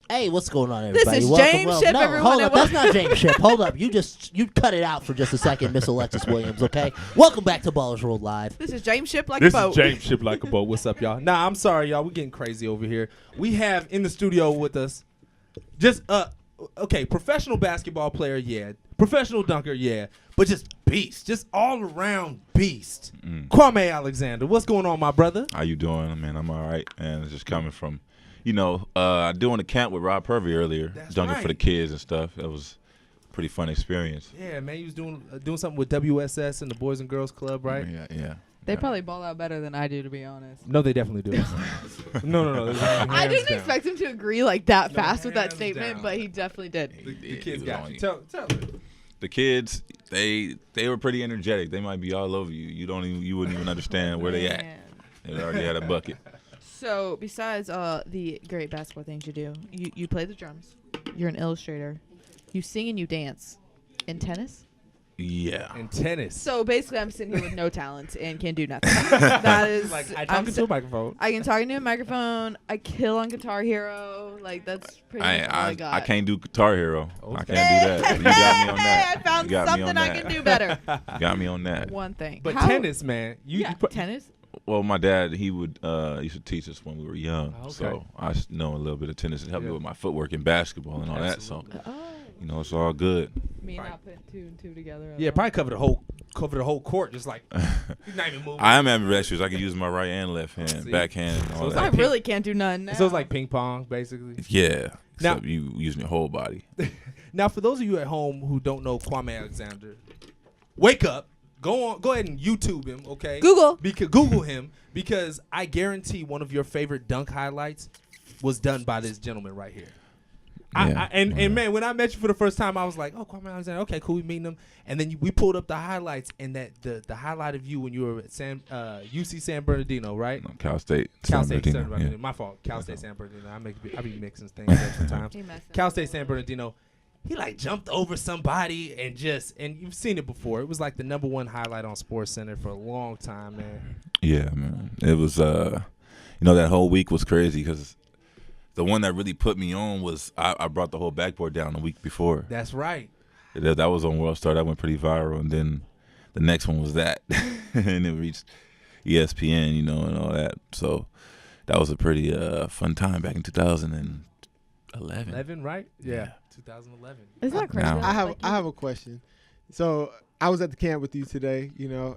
Hey, what's going on, This everybody? is Welcome, James Ship, no, everyone. hold up. That's not James Ship. Hold up. You cut it out for just a second, Miss Alexis Williams, okay? Welcome back to Ballers Roll Live. This is James Ship like a boat. This is James Ship like a boat. What's up, y'all? Nah, I'm sorry, y'all. We're getting crazy over here. We have in the studio with us just, professional basketball player, yeah. Professional dunker, yeah. But just beast. Just all around beast. Kwame Alexander. What's going on, my brother? How you doing, man? I'm all right. And it's just coming from, doing a camp with Rob Purvey earlier, dunking for the kids and stuff. That was a pretty fun experience. Yeah, man. You was doing something with WSS and the Boys and Girls Club, right? Yeah. They probably ball out better than I do, to be honest. No, they definitely do. No. I didn't expect him to agree like that fast with that hands statement, down. but he definitely did. The kids was got on you. you. Tell them. The kids, they were pretty energetic. They might be all over you. You wouldn't even understand where they at. Man. They already had a bucket. So, besides the great basketball things you do, you play the drums, you're an illustrator, you sing and you dance. In tennis? Yeah. And tennis. So, basically, I'm sitting here with no talent and can do nothing. That is... Like, I talk into a microphone. I can talk into a microphone. I kill on Guitar Hero. Like, that's pretty much all I got. I can't do Guitar Hero. Okay. I can't do that. You got me on that. I found You got me something on I that. can do better. You got me on that. One thing. But How- tennis, man. tennis? Well, my dad, he would used to teach us when we were young. Okay. So I know a little bit of tennis and help me with my footwork in basketball and all Absolutely. that. So, Oh. it's all good. Me Right. not putting two and two together. at Yeah, all. probably cover the whole court, just like he's not even moving. I am ambidextrous. I can use my right and left hand, See? backhand, and So all it's that. I like really can't do none now. So it's like ping pong, basically. Yeah. Now- Except you using your whole body. Now, for those of you at home who don't know Kwame Alexander, wake up. Go ahead and YouTube him, okay? Google. Google him, because I guarantee one of your favorite dunk highlights was done by this gentleman right here. Yeah. And man, when I met you for the first time, I was like, oh, Kwame Alexander, okay, cool, we meeting him. And then we pulled up the highlights, and that the highlight of you when you were at UC San Bernardino, right? No, Cal State. Cal San State Bernardino, San Bernardino. yeah. My fault. Cal State San Bernardino. I be mixing things up sometimes. He messed up. Cal State San Bernardino. He like jumped over somebody and you've seen it before. It was like the #1 highlight on Sports Center for a long time, man. Yeah, man. It was, that whole week was crazy because the one that really put me on was I brought the whole backboard down the week before. That's right. That was on World Star. That went pretty viral. And then the next one was that. And it reached ESPN, and all that. So that was a pretty fun time back in 2011. 11, right? Yeah. 2011. Isn't that crazy? Now- I have a question. So I was at the camp with you today,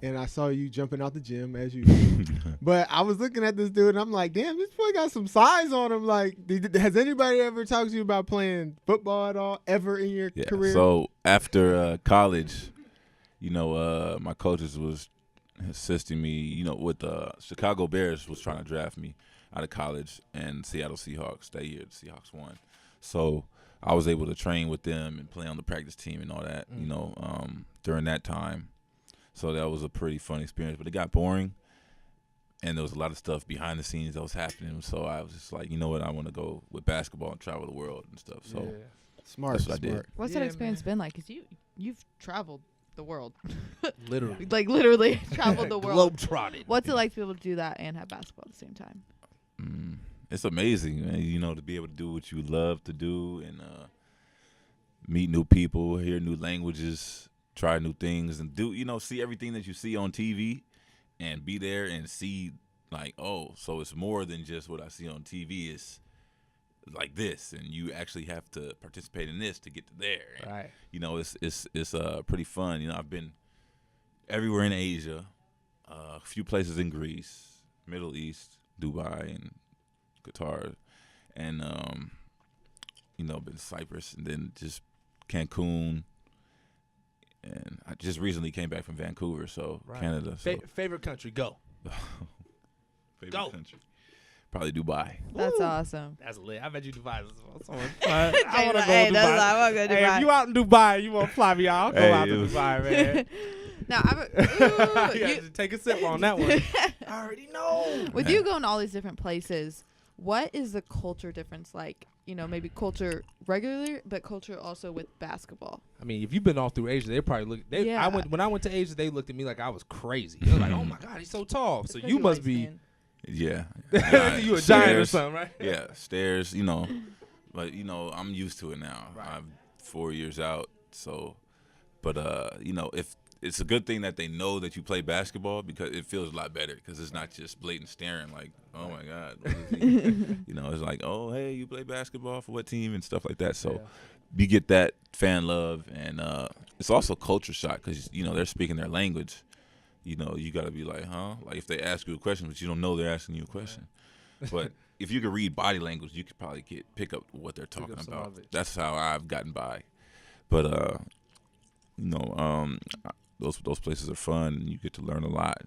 and I saw you jumping out the gym as usual. But I was looking at this dude, and I'm like, damn, this boy got some size on him. Like, has anybody ever talked to you about playing football at all, ever in your Yeah. career? So after college, my coaches was assisting me, with the Chicago Bears was trying to draft me out of college, and Seattle Seahawks that year. The Seahawks won. So I was able to train with them and play on the practice team and all that, during that time. So that was a pretty fun experience, but it got boring, and there was a lot of stuff behind the scenes that was happening. So I was just like, you know what, I want to go with basketball and travel the world and stuff. So Yeah. Smart. that's what I did. What's Yeah, that experience man. been like? Because you've traveled the world. Literally. Like, literally traveled the world. Globetrotted. What's it like to be able to do that and have basketball at the same time? It's amazing, man, to be able to do what you love to do and meet new people, hear new languages, try new things, and see everything that you see on TV and be there and see, like, oh, so it's more than just what I see on TV. It's like this, and you actually have to participate in this to get to there. And, Right. it's pretty fun. I've been everywhere in Asia, a few places in Greece, Middle East, Dubai, and Qatar, and been Cyprus, and then just Cancun, and I just recently came back from Vancouver, so Right. Canada. So Favorite country, go. favorite Go. country, probably Dubai. That's Woo. awesome. That's lit. I bet you Dubai is so much fun. I want to go Hey, to that's Dubai. I wanna go to Hey, Dubai. if you out in Dubai, you want to fly me out, I'll go Hey, out to it was- Dubai, man. Now, Yeah, just take a sip on that one. I already know. with you going to all these different places, what is the culture difference like? Maybe culture regularly, but culture also with basketball. I mean, if you've been all through Asia, they probably look. Yeah. When I went to Asia, they looked at me like I was crazy. They were like, "Oh my God, he's so tall." So you must be Yeah, you a giant or Stairs. something, right? Yeah, stairs. but I'm used to it now. Right. I'm 4 years out, so. But if it's a good thing that they know that you play basketball because it feels a lot better because it's not just blatant staring like, oh my God, what is he? It's like, oh hey, you play basketball for what team and stuff like that. So you get that fan love, and it's also culture shock because they're speaking their language. You got to be like, huh? Like if they ask you a question, but you don't know they're asking you a question. But if you could read body language, you could probably pick up what they're talking about. That's how I've gotten by. But those places are fun, and you get to learn a lot.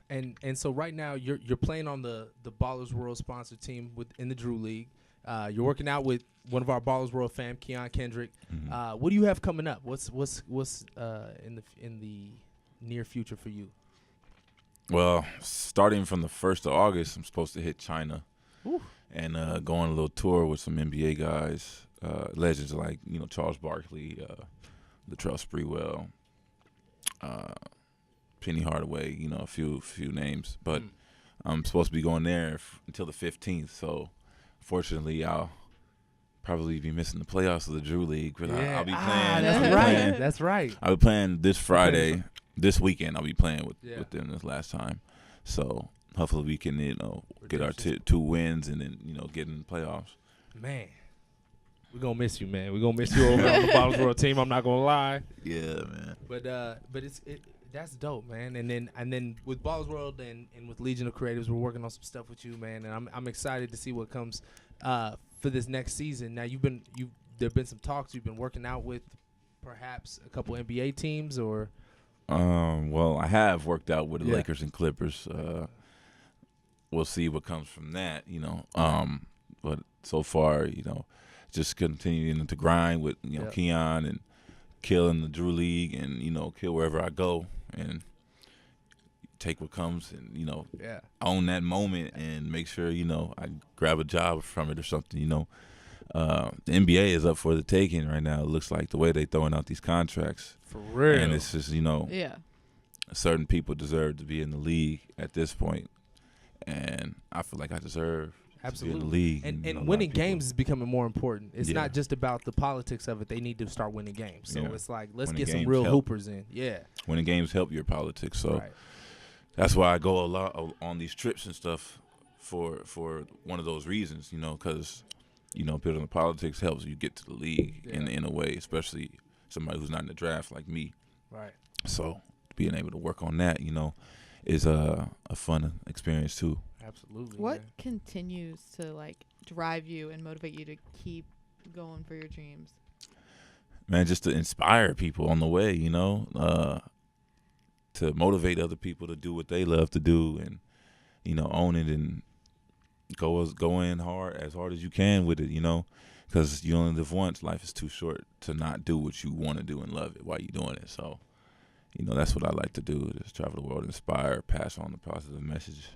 And so right now you're playing on the Ballers World sponsored team in the Drew League. You're working out with one of our Ballers World fam, Keon Kendrick. Mm-hmm. What do you have coming up? What's in the near future for you? Well, starting from the 1st of August, I'm supposed to hit China. Ooh. And go on a little tour with some NBA guys, legends like Charles Barkley, Latrell Sprewell, Penny Hardaway, a few names. But I'm supposed to be going there until the 15th. So, fortunately, I'll probably be missing the playoffs of the Drew League. But I'll be playing. That's right. I'll be playing this Friday. This weekend, I'll be playing with them this last time. So, hopefully we can, get our 2 wins and then, get in the playoffs. Man, we're going to miss you, man. We're going to miss you over on the Ballers World team. I'm not going to lie. Yeah, man. But that's dope, man. And then with Ballers World and with Legion of Creatives, we're working on some stuff with you, man. And I'm excited to see what comes for this next season. Now there've been some talks you've been working out with perhaps a couple NBA teams or. Well, I have worked out with the Lakers and Clippers. We'll see what comes from that, But so far, just continuing to grind with Keon and kill in the Drew League and kill wherever I go and take what comes and own that moment and make sure I grab a job from it or something. The NBA is up for the taking right now. It looks like the way they throwing out these contracts. For real. And it's just, certain people deserve to be in the league at this point. And I feel like I deserve to be in the league. And winning games is becoming more important. It's not just about the politics of it. They need to start winning games. So it's like, let's get some real hoopers in. Yeah. Winning games help your politics. So that's why I go a lot on these trips and stuff for one of those reasons, because building the politics helps you get to the league in a way, especially somebody who's not in the draft like me. Right. So being able to work on that, is a fun experience too. Absolutely. What continues to drive you and motivate you to keep going for your dreams? Man, just to inspire people on the way, to motivate other people to do what they love to do and, own it and go in as hard as you can with it, because you only live once. Life is too short to not do what you want to do and love it while you're doing it. So, that's what I like to do, is travel the world, inspire, pass on the positive message,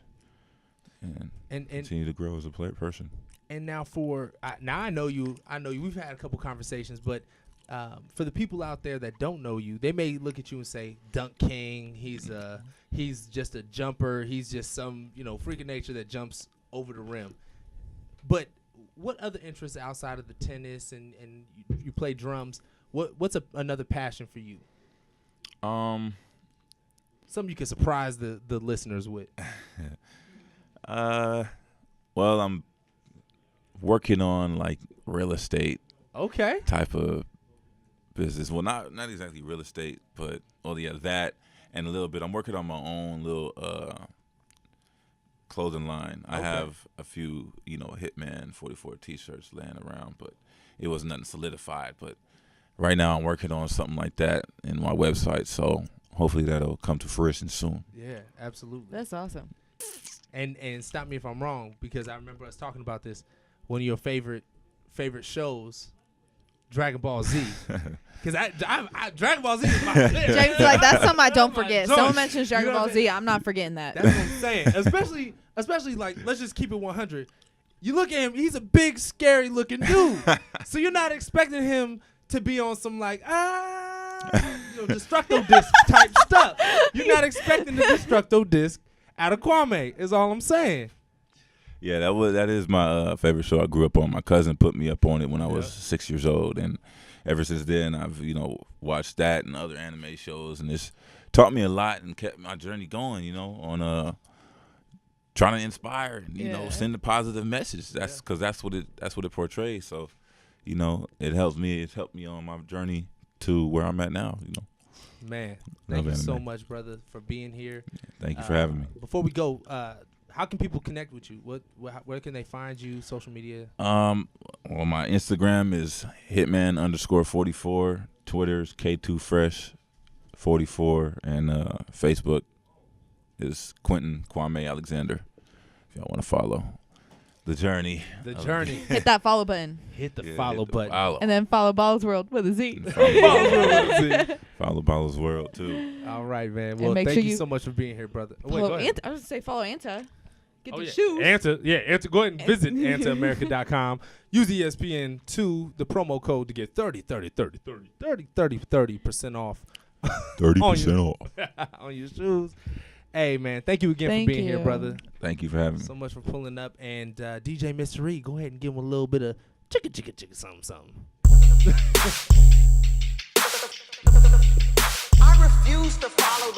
and continue to grow as a person. And now I know you. We've had a couple conversations, but for the people out there that don't know you, they may look at you and say, Dunk King, he's just a jumper. He's just some, freak of nature that jumps over the rim. But what other interests outside of the tennis and you play drums, what's another passion for you? Something you can surprise the listeners with. Well, I'm working on real estate. Okay. Type of business. Well, not exactly real estate, but that and a little bit. I'm working on my own little clothing line. I have a few, Hitman 44 T-shirts laying around, but it was nothing solidified. But right now, I'm working on something like that in my website. So hopefully that'll come to fruition soon. Yeah, absolutely. That's awesome. And stop me if I'm wrong, because I remember us talking about this. One of your favorite shows, Dragon Ball Z. Because I Dragon Ball Z is my shit. James is like, that's something I don't forget. joint. Someone mentions Dragon Ball Z, I'm not forgetting that. That's what I'm saying. Especially let's just keep it 100. You look at him, he's a big, scary looking dude. So you're not expecting him to be on some Destructo disc type stuff. You're not expecting the Destructo disc out of Kwame, is all I'm saying. Yeah, that is my favorite show I grew up on. My cousin put me up on it when I was 6 years old, and ever since then I've watched that and other anime shows, and it's taught me a lot and kept my journey going. On trying to inspire, and, send a positive message. That's because that's what it portrays. So, it helps me. It's helped me on my journey to where I'm at now. Man, Love thank you so anime. much, brother, for being here. Thank you for having me. Before we go, how can people connect with you? Where can they find you? Social media? Well, my Instagram is hitman_44. Twitter's K2Fresh44, and Facebook is Quentin Kwame Alexander. If y'all want to follow the journey. The journey. Hit that follow button. Hit the Yeah, follow hit the button. Follow. And then follow Ball's World with a Z. Follow Ball's World too. All right, man. Well, make thank sure you you so much for being here, brother. Wait, Follow go ahead. Anta. I was going to say follow Anta. Get Oh, the yeah. shoes. Answer. Go ahead and visit AntaAmerica.com. Use ESPN2, the promo code, to get 30% off 30% off. on your shoes. Hey, man, thank you again Thank for being here, you. brother. Thank you for having me. So much for pulling up. And DJ Mystery, go ahead and give him a little bit of chicka, something. I refuse to follow